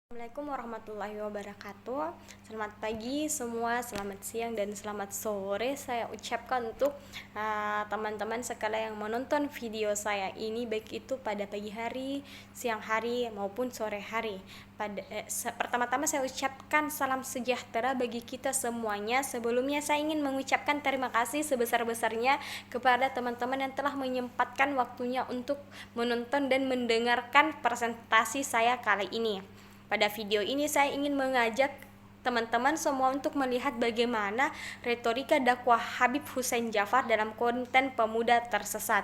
Assalamualaikum warahmatullahi wabarakatuh. Selamat pagi semua, selamat siang dan selamat sore saya ucapkan untuk teman-teman sekalian yang menonton video saya ini, baik itu pada pagi hari, siang hari maupun sore hari. Pertama-tama saya ucapkan salam sejahtera bagi kita semuanya. Sebelumnya saya ingin mengucapkan terima kasih sebesar-besarnya kepada teman-teman yang telah menyempatkan waktunya untuk menonton dan mendengarkan presentasi saya kali ini. Pada video ini saya ingin mengajak teman-teman semua untuk melihat bagaimana retorika dakwah Habib Hussein Djafar dalam konten pemuda tersesat,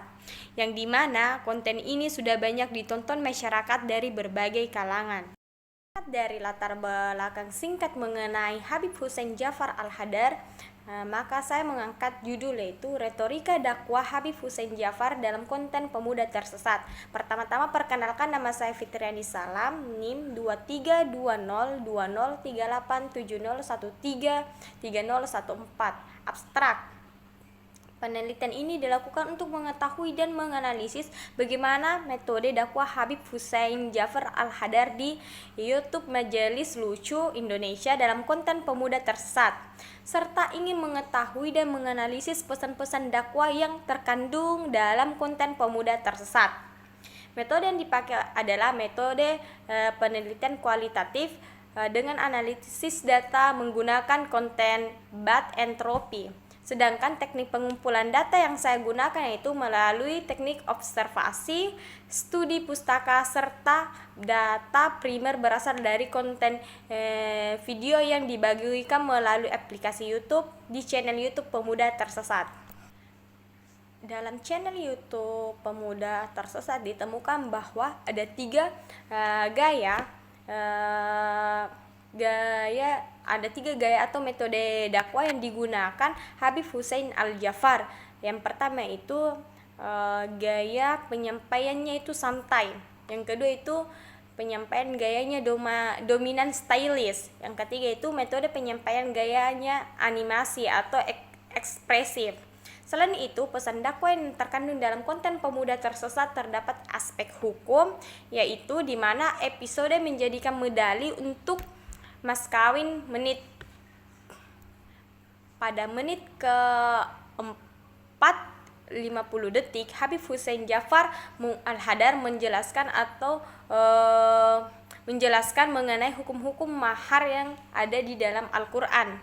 yang dimana konten ini sudah banyak ditonton masyarakat dari berbagai kalangan. Dari latar belakang singkat mengenai Habib Hussein Djafar Al-Hadar, maka saya mengangkat judul yaitu Retorika Dakwah Habib Hussein Djafar dalam konten pemuda tersesat. Pertama-tama perkenalkan, nama saya Fitriani Salam, NIM 2320203870133014. Abstrak. Penelitian ini dilakukan untuk mengetahui dan menganalisis bagaimana metode dakwah Habib Hussein Djafar Al-Hadar di YouTube Majelis Lucu Indonesia dalam konten pemuda tersesat, serta ingin mengetahui dan menganalisis pesan-pesan dakwah yang terkandung dalam konten pemuda tersesat. Metode yang dipakai adalah metode penelitian kualitatif dengan analisis data menggunakan konten Bath entropy. Sedangkan teknik pengumpulan data yang saya gunakan yaitu melalui teknik observasi, studi pustaka, serta data primer berasal dari konten video yang dibagikan melalui aplikasi YouTube di channel YouTube Pemuda Tersesat. Dalam channel YouTube Pemuda Tersesat ditemukan bahwa ada tiga gaya atau metode dakwah yang digunakan Habib Hussein Al-Djafar. Yang pertama itu gaya penyampaiannya itu santai. Yang kedua itu penyampaian gayanya dominan stylish. Yang ketiga itu metode penyampaian gayanya animasi atau ekspresif. Selain itu, pesan dakwah yang terkandung dalam konten pemuda tersesat terdapat aspek hukum, yaitu di mana episode menjadikan medali untuk mas kawin pada menit ke-4:50 Habib Hussein Djafar Al-Hadar menjelaskan mengenai hukum-hukum mahar yang ada di dalam Al-Quran.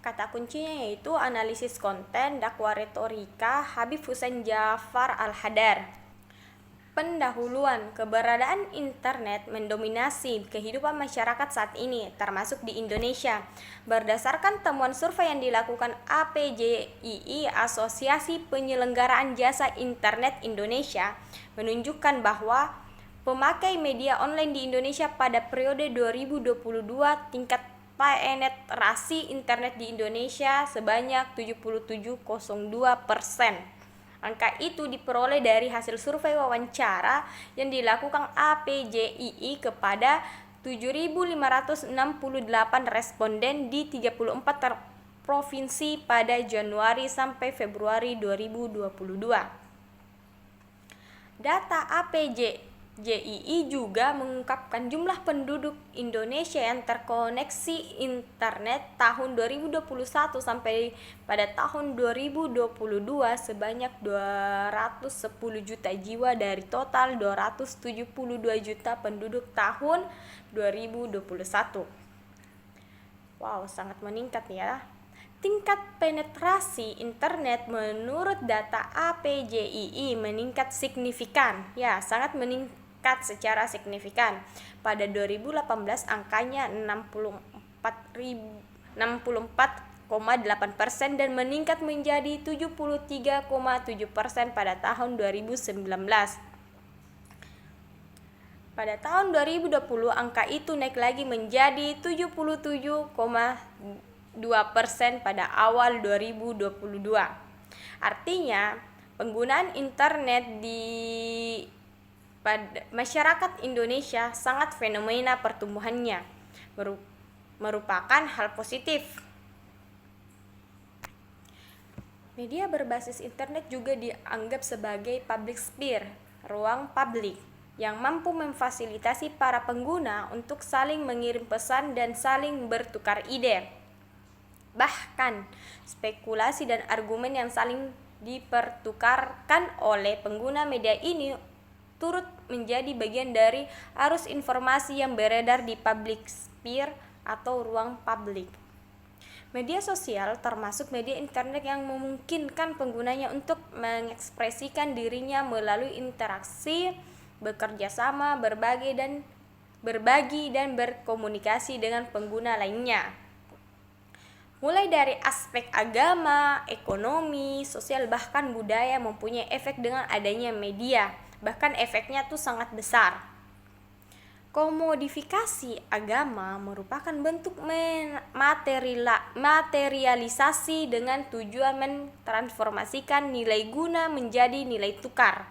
Kata kuncinya yaitu analisis konten dakwah retorika Habib Hussein Djafar Al-Hadar. Pendahuluan. Keberadaan internet mendominasi kehidupan masyarakat saat ini, termasuk di Indonesia. Berdasarkan temuan survei yang dilakukan APJII, Asosiasi Penyelenggaraan Jasa Internet Indonesia, menunjukkan bahwa pemakai media online di Indonesia pada periode 2022 tingkat penetrasi internet di Indonesia sebanyak 77,02%. Angka itu diperoleh dari hasil survei wawancara yang dilakukan APJII kepada 7.568 responden di 34 provinsi pada Januari sampai Februari 2022. Data APJII juga mengungkapkan jumlah penduduk Indonesia yang terkoneksi internet tahun 2021 sampai pada tahun 2022 sebanyak 210 juta jiwa dari total 272 juta penduduk tahun 2021. Wow, sangat meningkat ya. Tingkat penetrasi internet menurut data APJII meningkat signifikan. Ya, sangat meningkat secara signifikan. Pada 2018 angkanya 64,8% dan meningkat menjadi 73,7% pada tahun 2019. Pada tahun 2020 angka itu naik lagi menjadi 77,2% pada awal 2022. Artinya, penggunaan internet pada masyarakat Indonesia sangat fenomena pertumbuhannya, merupakan hal positif. Media berbasis internet juga dianggap sebagai public sphere, ruang publik. yang mampu memfasilitasi para pengguna untuk saling mengirim pesan dan saling bertukar ide. Bahkan, spekulasi dan argumen yang saling dipertukarkan oleh pengguna media ini turut menjadi bagian dari arus informasi yang beredar di public sphere atau ruang publik. Media sosial termasuk media internet yang memungkinkan penggunanya untuk mengekspresikan dirinya melalui interaksi, bekerja sama, berbagi dan berkomunikasi dengan pengguna lainnya. Mulai dari aspek agama, ekonomi, sosial, bahkan budaya mempunyai efek dengan adanya media. Bahkan efeknya tuh sangat besar. Komodifikasi agama merupakan bentuk materialisasi dengan tujuan mentransformasikan nilai guna menjadi nilai tukar.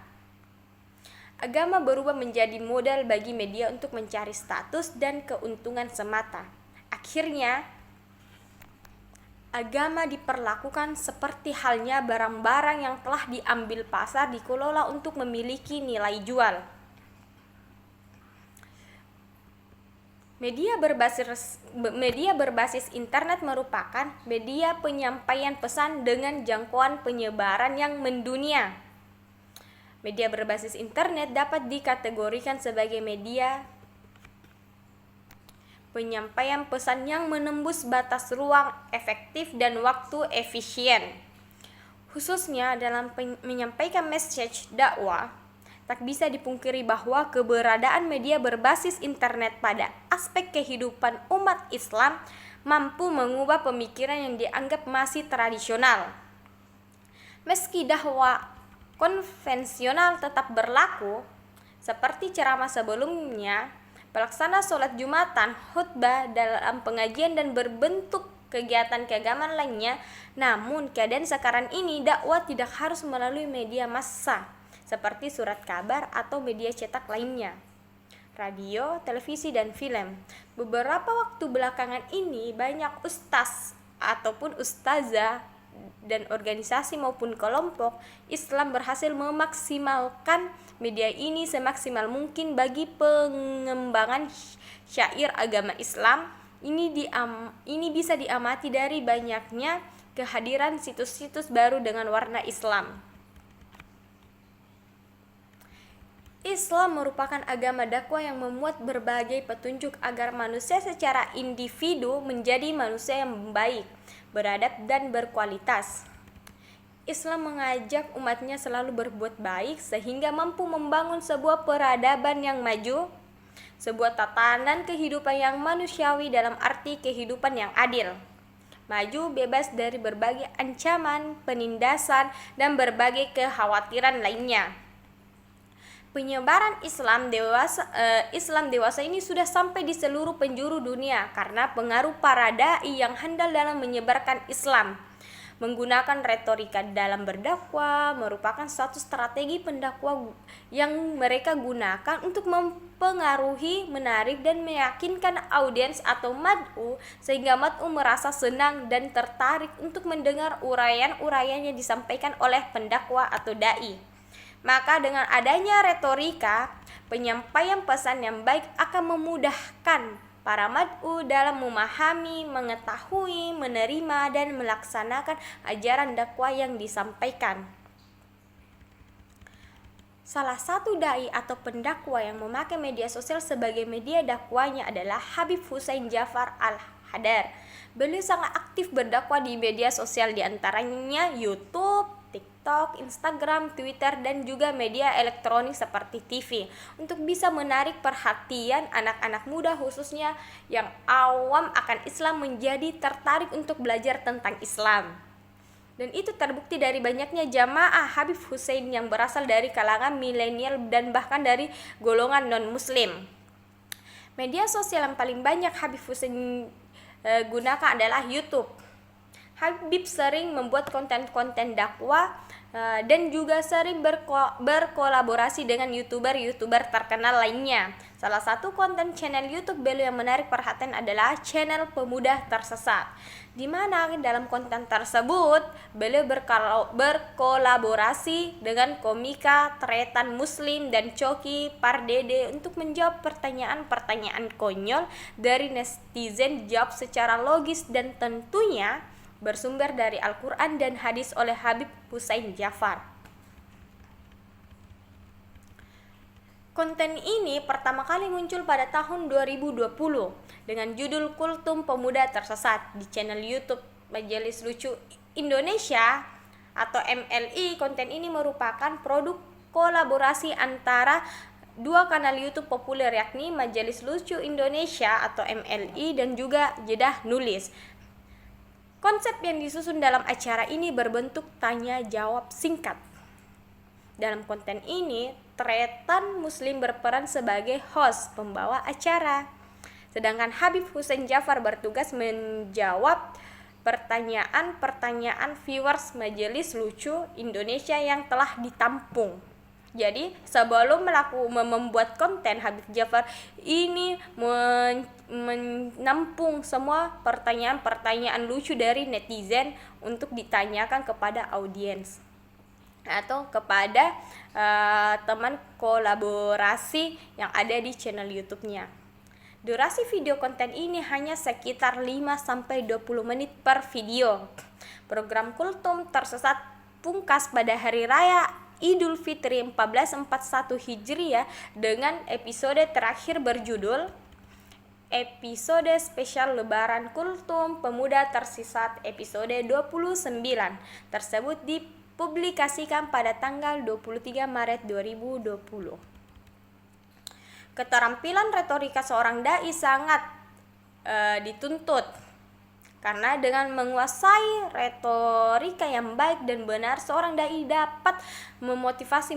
Agama berubah menjadi modal bagi media untuk mencari status dan keuntungan semata. Akhirnya, agama diperlakukan seperti halnya barang-barang yang telah diambil pasar dikelola untuk memiliki nilai jual. Media berbasis internet merupakan media penyampaian pesan dengan jangkauan penyebaran yang mendunia. Media berbasis internet dapat dikategorikan sebagai media penyampaian pesan yang menembus batas ruang, efektif, dan waktu efisien. Khususnya dalam menyampaikan message dakwah, tak bisa dipungkiri bahwa keberadaan media berbasis internet pada aspek kehidupan umat Islam mampu mengubah pemikiran yang dianggap masih tradisional. Meski dakwah konvensional tetap berlaku, seperti ceramah sebelumnya, pelaksana sholat Jumatan, khutbah dalam pengajian dan berbentuk kegiatan keagamaan lainnya, namun keadaan sekarang ini dakwah tidak harus melalui media massa seperti surat kabar atau media cetak lainnya, radio, televisi, dan film. Beberapa waktu belakangan ini banyak ustaz ataupun ustazah dan organisasi maupun kelompok Islam berhasil memaksimalkan media ini semaksimal mungkin bagi pengembangan syair agama Islam. Ini bisa diamati dari banyaknya kehadiran situs-situs baru dengan warna Islam. Islam merupakan agama dakwah yang memuat berbagai petunjuk agar manusia secara individu menjadi manusia yang baik, beradab, dan berkualitas. Islam mengajak umatnya selalu berbuat baik sehingga mampu membangun sebuah peradaban yang maju, sebuah tatanan kehidupan yang manusiawi dalam arti kehidupan yang adil, maju, bebas dari berbagai ancaman, penindasan, dan berbagai kekhawatiran lainnya. Penyebaran Islam dewasa ini sudah sampai di seluruh penjuru dunia karena pengaruh para dai yang handal dalam menyebarkan Islam. Menggunakan retorika dalam berdakwah merupakan suatu strategi pendakwah yang mereka gunakan untuk mempengaruhi, menarik, dan meyakinkan audiens atau mad'u sehingga mad'u merasa senang dan tertarik untuk mendengar uraian-uraian yang disampaikan oleh pendakwa atau dai. Maka dengan adanya retorika, penyampaian pesan yang baik akan memudahkan para mad'u dalam memahami, mengetahui, menerima, dan melaksanakan ajaran dakwah yang disampaikan. Salah satu dai atau pendakwa yang memakai media sosial sebagai media dakwahnya adalah Habib Hussein Jafar Al-Hadar. Beliau sangat aktif berdakwah di media sosial, diantaranya YouTube, TikTok, Instagram, Twitter, dan juga media elektronik seperti TV untuk bisa menarik perhatian anak-anak muda khususnya yang awam akan Islam menjadi tertarik untuk belajar tentang Islam. Dan itu terbukti dari banyaknya jamaah Habib Hussein yang berasal dari kalangan milenial dan bahkan dari golongan non-muslim. Media sosial yang paling banyak Habib Hussein gunakan adalah YouTube. Habib sering membuat konten-konten dakwah dan juga sering berkolaborasi dengan youtuber terkenal lainnya Salah satu konten channel YouTube beliau yang menarik perhatian adalah channel Pemuda Tersesat, di mana dalam konten tersebut beliau berkolaborasi dengan komika Tretan Muslim dan Coki Pardede untuk menjawab pertanyaan-pertanyaan konyol dari netizen, dijawab secara logis dan tentunya bersumber dari Al-Quran dan hadis oleh Habib Hussein Jafar. Konten ini pertama kali muncul pada tahun 2020 dengan judul Kultum Pemuda Tersesat di channel YouTube Majelis Lucu Indonesia atau MLI. Konten ini merupakan produk kolaborasi antara dua kanal YouTube populer, yakni Majelis Lucu Indonesia atau MLI dan juga Jedah Nulis. Konsep yang disusun dalam acara ini berbentuk tanya jawab singkat. Dalam konten ini, Tretan Muslim berperan sebagai host pembawa acara, sedangkan Habib Hussein Jafar bertugas menjawab pertanyaan-pertanyaan viewers Majelis Lucu Indonesia yang telah ditampung. Jadi sebelum membuat konten, Habib Jafar ini menampung semua pertanyaan-pertanyaan lucu dari netizen untuk ditanyakan kepada audiens atau kepada teman kolaborasi yang ada di channel YouTube-nya. Durasi video konten ini hanya sekitar 5-20 menit per video. Program Kultum Tersesat pungkas pada hari raya Idul Fitri 1441 Hijriah dengan episode terakhir berjudul Episode Spesial Lebaran Kultum Pemuda Tersesat episode 29 tersebut dipublikasikan pada tanggal 23 Maret 2020. Keterampilan retorika seorang dai sangat dituntut, karena dengan menguasai retorika yang baik dan benar, seorang dai dapat memotivasi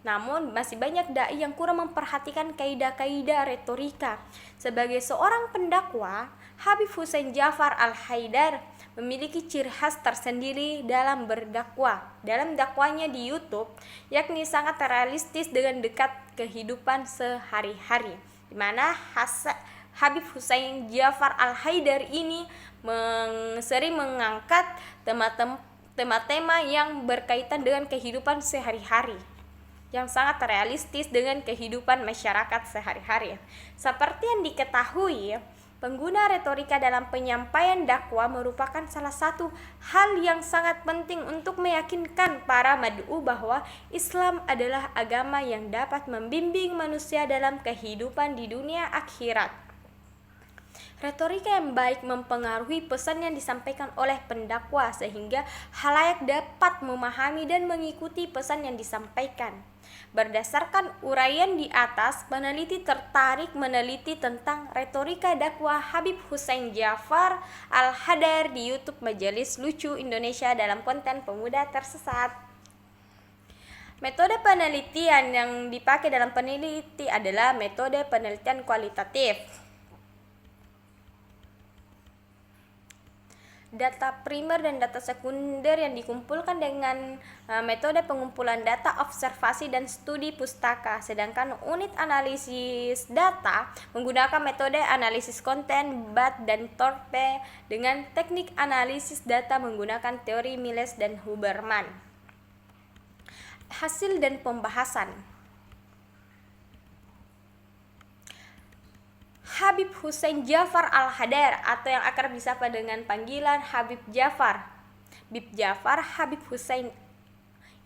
namun masih banyak dai yang kurang memperhatikan kaidah-kaidah retorika. Sebagai seorang pendakwa, Habib Hussein Jafar Al-Haidar memiliki ciri khas tersendiri dalam berdakwah. Dalam dakwanya di YouTube, yakni sangat realistis dengan dekat kehidupan sehari-hari, di mana Habib Hussein Jafar Al-Haidar ini sering mengangkat tema-tema yang berkaitan dengan kehidupan sehari-hari, yang sangat realistis dengan kehidupan masyarakat sehari-hari. Seperti yang diketahui, pengguna retorika dalam penyampaian dakwah merupakan salah satu hal yang sangat penting untuk meyakinkan para mad'u bahwa Islam adalah agama yang dapat membimbing manusia dalam kehidupan di dunia akhirat. Retorika yang baik mempengaruhi pesan yang disampaikan oleh pendakwa sehingga khalayak dapat memahami dan mengikuti pesan yang disampaikan. Berdasarkan uraian di atas, peneliti tertarik meneliti tentang retorika dakwah Habib Hussein Jafar Al-Haidar di YouTube Majelis Lucu Indonesia dalam konten Pemuda Tersesat. Metode penelitian yang dipakai dalam peneliti adalah metode penelitian kualitatif. Data primer dan data sekunder yang dikumpulkan dengan metode pengumpulan data observasi dan studi pustaka, sedangkan unit analisis data menggunakan metode analisis konten BAT dan Thorpe dengan teknik analisis data menggunakan teori Miles dan Huberman. Hasil dan pembahasan. Habib Hussein Jafar Al-Haidar atau yang akrab disapa dengan panggilan Habib Jafar. Bib Jafar Habib Hussein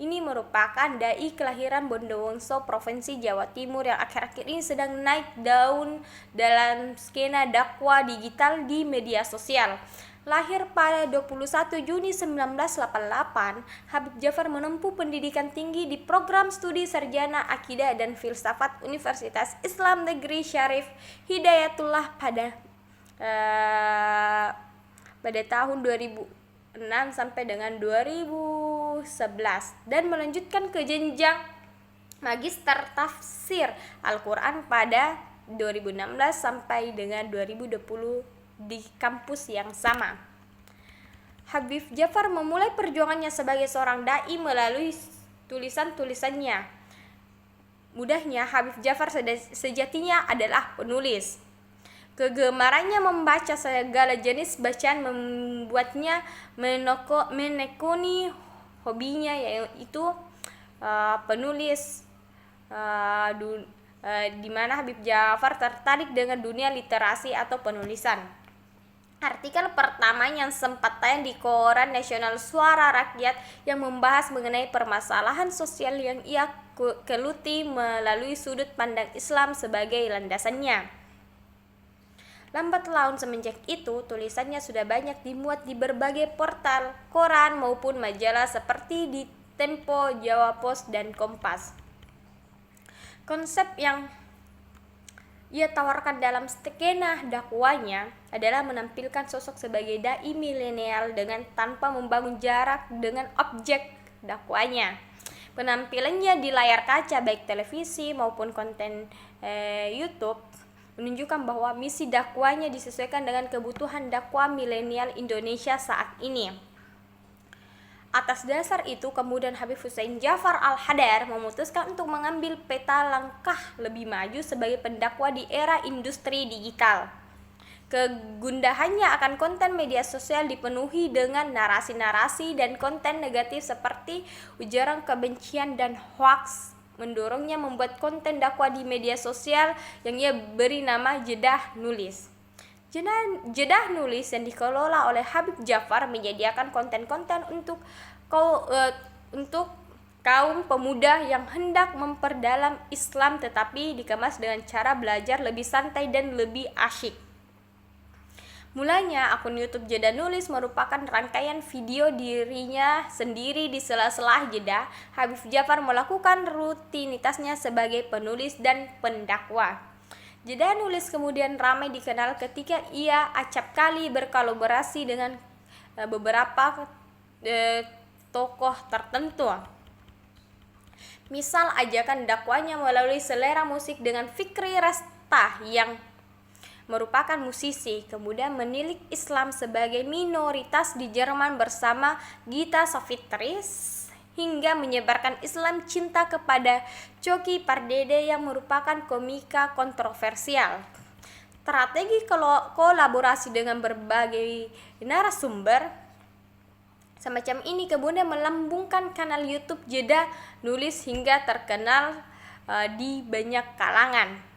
ini merupakan dai kelahiran Bondowoso, Provinsi Jawa Timur yang akhir-akhir ini sedang naik daun dalam skena dakwah digital di media sosial. Lahir pada 21 Juni 1988, Habib Jafar menempuh pendidikan tinggi di program studi sarjana Akidah dan Filsafat Universitas Islam Negeri Syarif Hidayatullah pada tahun 2006 sampai dengan 2011 dan melanjutkan ke jenjang Magister Tafsir Al-Quran pada 2016 sampai dengan 2020 di kampus yang sama. Habib Jafar memulai perjuangannya sebagai seorang dai melalui tulisan-tulisannya, Mudahnya, Habib Jafar sejatinya adalah penulis. Kegemarannya membaca segala jenis bacaan membuatnya menekuni hobinya, yaitu penulis, di mana Habib Jafar tertarik dengan dunia literasi atau penulisan. Artikel pertama yang sempat tayang di koran nasional Suara Rakyat yang membahas mengenai permasalahan sosial yang ia geluti melalui sudut pandang Islam sebagai landasannya. Lambat laun semenjak itu, tulisannya sudah banyak dimuat di berbagai portal, koran maupun majalah seperti di Tempo, Jawa Pos, dan Kompas. Konsep yang ia tawarkan dalam skena dakwanya adalah menampilkan sosok sebagai dai milenial dengan tanpa membangun jarak dengan objek dakwanya. Penampilannya di layar kaca baik televisi maupun konten YouTube menunjukkan bahwa misi dakwanya disesuaikan dengan kebutuhan dakwah milenial Indonesia saat ini. Atas dasar itu, kemudian Habib Hussein Jafar Al-Hadar memutuskan untuk mengambil peta langkah lebih maju sebagai pendakwah di era industri digital. Kegundahannya akan konten media sosial dipenuhi dengan narasi-narasi dan konten negatif seperti ujaran kebencian dan hoaks, mendorongnya membuat konten dakwah di media sosial yang ia beri nama Jedah Nulis. Jedah Nulis yang dikelola oleh Habib Jafar menyediakan konten-konten untuk kaum pemuda yang hendak memperdalam Islam tetapi dikemas dengan cara belajar lebih santai dan lebih asyik. Mulanya akun YouTube Jedah Nulis merupakan rangkaian video dirinya sendiri di sela-sela jeda. Habib Jafar melakukan rutinitasnya sebagai penulis dan pendakwah. Jedah Nulis kemudian ramai dikenal ketika ia acap kali berkolaborasi dengan beberapa tokoh tertentu. Misal ajakan dakwanya melalui selera musik dengan Fikri Rastah yang merupakan musisi, kemudian menilik Islam sebagai minoritas di Jerman bersama Gita Savitris, hingga menyebarkan Islam cinta kepada Coki Pardede yang merupakan komika kontroversial. Strategi kolaborasi dengan berbagai narasumber semacam ini kemudian melambungkan kanal YouTube Jedah Nulis hingga terkenal di banyak kalangan.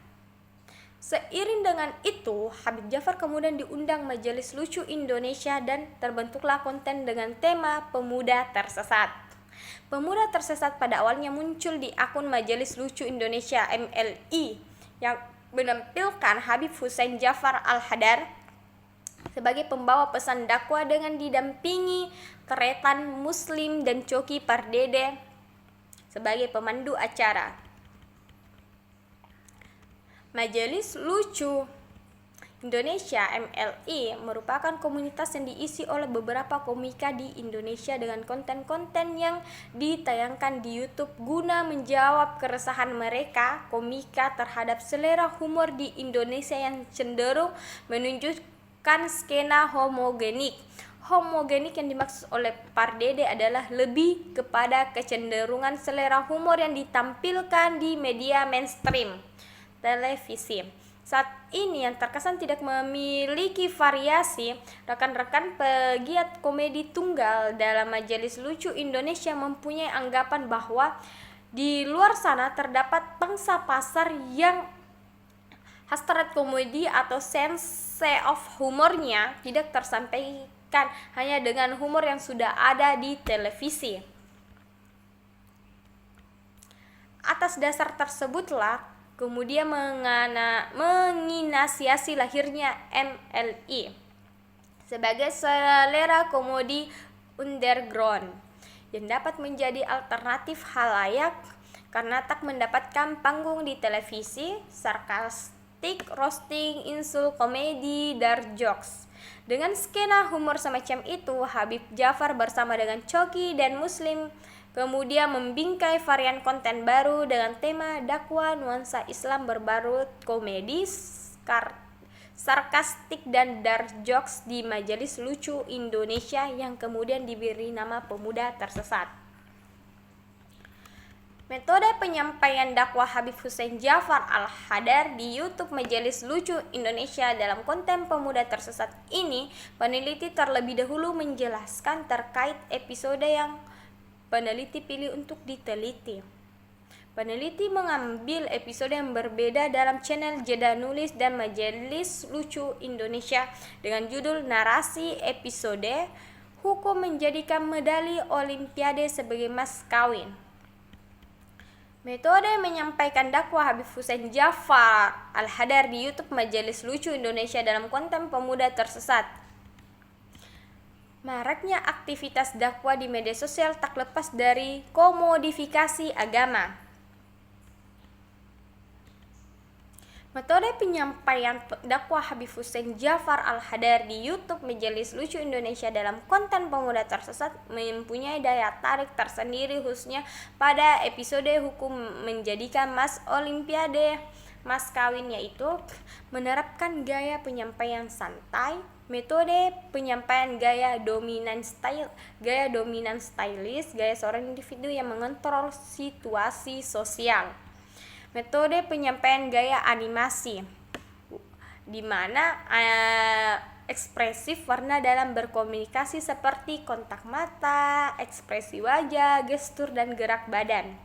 Seiring dengan itu, Habib Jafar kemudian diundang Majelis Lucu Indonesia dan terbentuklah konten dengan tema Pemuda Tersesat. Pemuda Tersesat pada awalnya muncul di akun Majelis Lucu Indonesia MLI yang menampilkan Habib Hussein Jafar Al-Hadar sebagai pembawa pesan dakwah dengan didampingi Tretan Muslim dan Coki Pardede sebagai pemandu acara. Majelis Lucu Indonesia MLI merupakan komunitas yang diisi oleh beberapa komika di Indonesia dengan konten-konten yang ditayangkan di YouTube guna menjawab keresahan mereka komika terhadap selera humor di Indonesia yang cenderung menunjukkan skena homogenik. Homogenik yang dimaksud oleh Pardede adalah lebih kepada kecenderungan selera humor yang ditampilkan di media mainstream televisi. Saat ini yang terkesan tidak memiliki variasi, rekan-rekan pegiat komedi tunggal dalam Majelis Lucu Indonesia mempunyai anggapan bahwa di luar sana terdapat pangsa pasar yang hasrat komedi atau sense of humornya tidak tersampaikan hanya dengan humor yang sudah ada di televisi. Atas dasar tersebutlah kemudian menginisiasi lahirnya MLI sebagai selera komedi underground yang dapat menjadi alternatif khalayak karena tak mendapatkan panggung di televisi, sarkastik, roasting, insul, komedi, dark jokes. Dengan skena humor semacam itu, Habib Jafar bersama dengan Coki dan Muslim kemudian membingkai varian konten baru dengan tema dakwah nuansa Islam berbalut komedi, sarkastik dan dark jokes di Majelis Lucu Indonesia yang kemudian diberi nama Pemuda Tersesat. Metode penyampaian dakwah Habib Hussein Jafar Al-Hadar di YouTube Majelis Lucu Indonesia dalam konten pemuda tersesat ini, peneliti terlebih dahulu menjelaskan terkait episode yang peneliti pilih untuk diteliti. Peneliti mengambil episode yang berbeda dalam channel Jeda Nulis dan Majelis Lucu Indonesia dengan judul narasi episode Hukum Menjadikan Medali Olimpiade Sebagai Mas Kawin. Metode menyampaikan dakwah Habib Hussein Jafar Al-Hadar di YouTube Majelis Lucu Indonesia dalam konten pemuda tersesat. Maraknya aktivitas dakwah di media sosial tak lepas dari komodifikasi agama. Metode penyampaian dakwah Habib Hussein Jafar Al-Hadar di YouTube Majelis Lucu Indonesia dalam konten pemuda tersesat mempunyai daya tarik tersendiri, khususnya pada episode Hukum Menjadikan Mas Olimpiade Mas Kawin, yaitu menerapkan gaya penyampaian santai, metode penyampaian gaya dominan stylish, gaya seorang individu yang mengontrol situasi sosial. Metode penyampaian gaya animasi, di mana ekspresif warna dalam berkomunikasi seperti kontak mata, ekspresi wajah, gestur, dan gerak badan.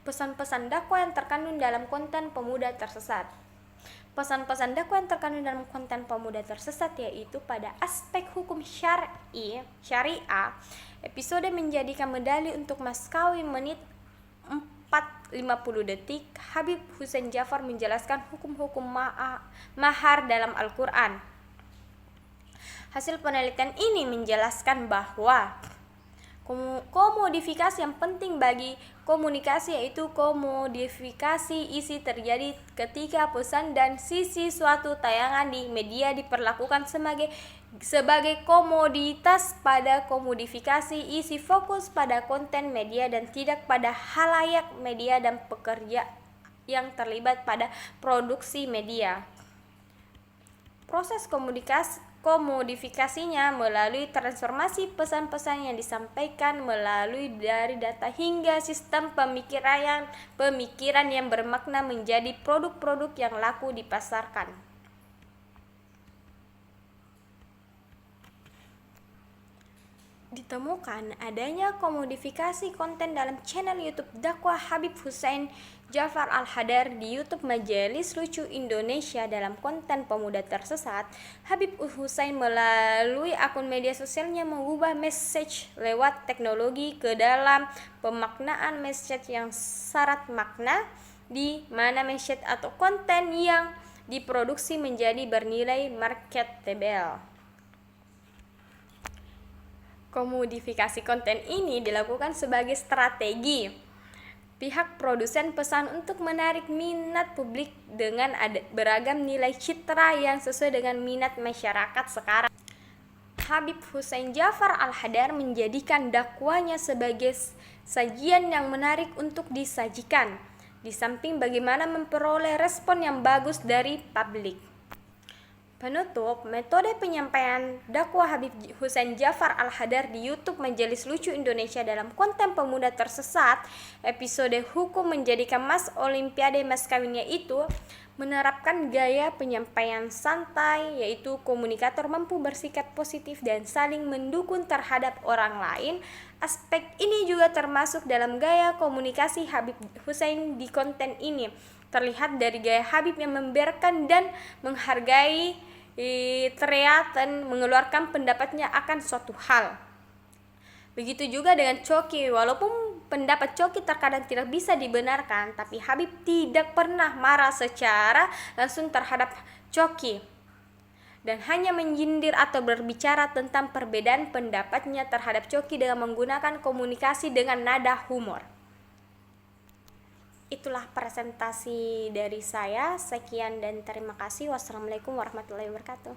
Pesan-pesan dakwah yang terkandung dalam konten pemuda tersesat. Pesan-pesan dakwah yang terkandung dalam konten pemuda tersesat yaitu pada aspek hukum syariah, episode menjadikan medali untuk mas kawin menit 4:50 detik, Habib Hussein Jafar menjelaskan hukum-hukum mahar dalam Al-Quran. Hasil penelitian ini menjelaskan bahwa komodifikasi yang penting bagi komunikasi yaitu komodifikasi isi terjadi ketika pesan dan sisi suatu tayangan di media diperlakukan sebagai komoditas. Pada komodifikasi isi fokus pada konten media dan tidak pada halayak media dan pekerja yang terlibat pada produksi media. Proses komodifikasinya melalui transformasi pesan-pesan yang disampaikan melalui dari data hingga sistem pemikiran yang bermakna menjadi produk-produk yang laku dipasarkan. Ditemukan adanya komodifikasi konten dalam channel YouTube dakwah Habib Hussein Jafar Al-Hadar di YouTube Majelis Lucu Indonesia dalam konten pemuda tersesat. Habib Hussein melalui akun media sosialnya mengubah message lewat teknologi ke dalam pemaknaan message yang syarat makna, di mana message atau konten yang diproduksi menjadi bernilai marketable. Komodifikasi konten ini dilakukan sebagai strategi pihak produsen pesan untuk menarik minat publik dengan beragam nilai citra yang sesuai dengan minat masyarakat sekarang. Habib Hussein Jafar Al-Hadar menjadikan dakwanya sebagai sajian yang menarik untuk disajikan, di samping bagaimana memperoleh respon yang bagus dari publik. Penutup, metode penyampaian dakwah Habib Hussein Jafar Al-Hadar di YouTube Majelis Lucu Indonesia dalam konten pemuda tersesat, episode Hukum Menjadikan Mas Olimpiade Mas Kawinnya itu menerapkan gaya penyampaian santai, yaitu komunikator mampu bersikap positif dan saling mendukung terhadap orang lain. Aspek ini juga termasuk dalam gaya komunikasi Habib Hussein di konten ini. Terlihat dari gaya Habib yang membiarkan dan menghargai dan mengeluarkan pendapatnya akan suatu hal. Begitu juga dengan Coki, walaupun pendapat Coki terkadang tidak bisa dibenarkan, tapi Habib tidak pernah marah secara langsung terhadap Coki dan hanya menyindir atau berbicara tentang perbedaan pendapatnya terhadap Coki dengan menggunakan komunikasi dengan nada humor. Itulah presentasi dari saya. Sekian dan terima kasih. Wassalamualaikum warahmatullahi wabarakatuh.